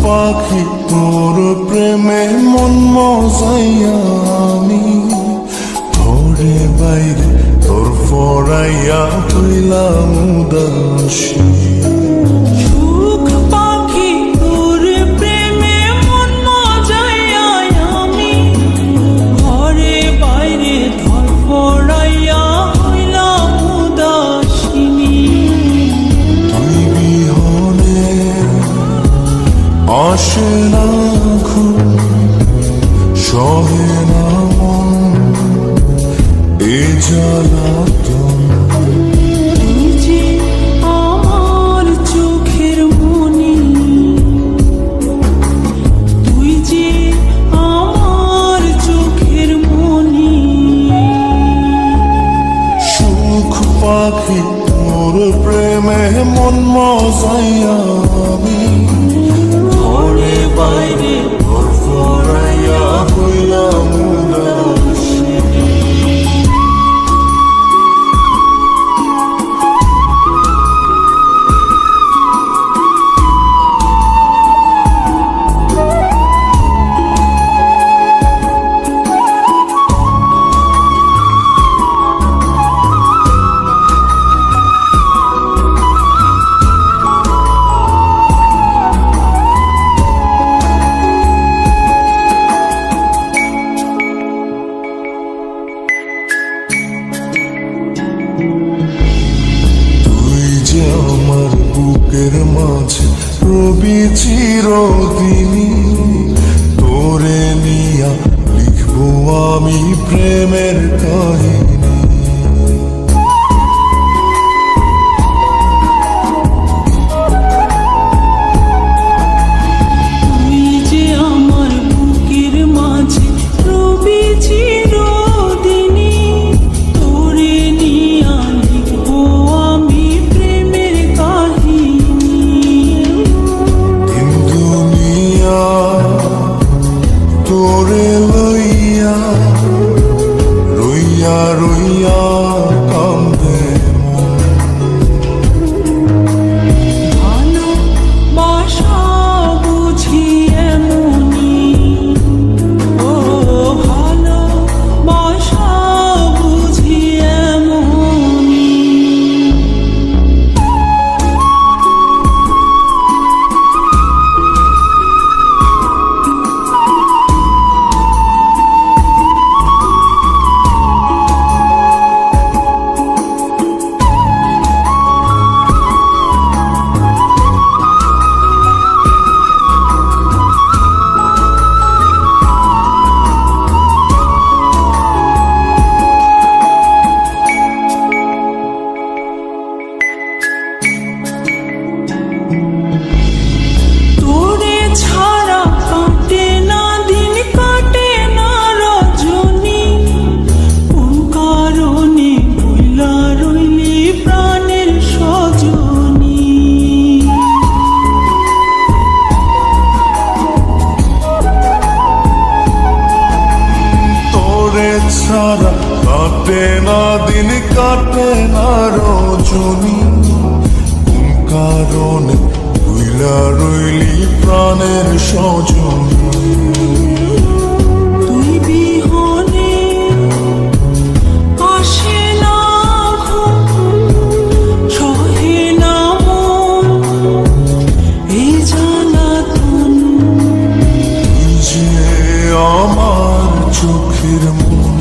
পাখি তোর প্রেমে মন মজাইয়া আমি ঘরে বাইরে তোর ফরাইয়া হইলাম উদাসী। সুখ পাখি তোর প্রেমে মন মজাইয়া আমি ঘরে বাইরে ধরফরাইয়া হইলাম উদাসিনী। তুই বিহনে আসে না ঘুম, সহে না মন এ জ্বালাতন। তুই যে আমার চোখের মনি, তুই যে আমার চোখের মনি। সুখ পাখি তোর প্রেমে মন মজাইয়া আমি ঘরে বাইরে তোর ফরাইয়া হইলাম উদাসী। আমার বুকের মাঝে রবি চিরদিনই, তোরে নিয়া লিখবো আমি প্রেমের কাহিনী। তুই যে আমার বুকের মাঝে রবি চিরদিনই, তোরে নিয়া লিখবো আমি প্রেমের কাহিনী। দিন দুনিয়া তোরে লইয়া রইয়া রইয়া কান্দে মন। ভালোবাসা বুঝি এমনি, ও ভালোবাসা বুঝি এমনি। তোরে ছাড়া কাটে না দিন, কাটে না রজনী। কোন কারণে ভুলা রইলি প্রাণের সজনী। তোরে ছাড়া কাটে না দিন, কাটে না রজনী। কোন কারণে ভুইলা রইলি প্রাণের সজনী। তুই বিহনে আসে না ঘুম, সহে না মন এই জ্বালাতন। তুই যে আমার চোখের মন।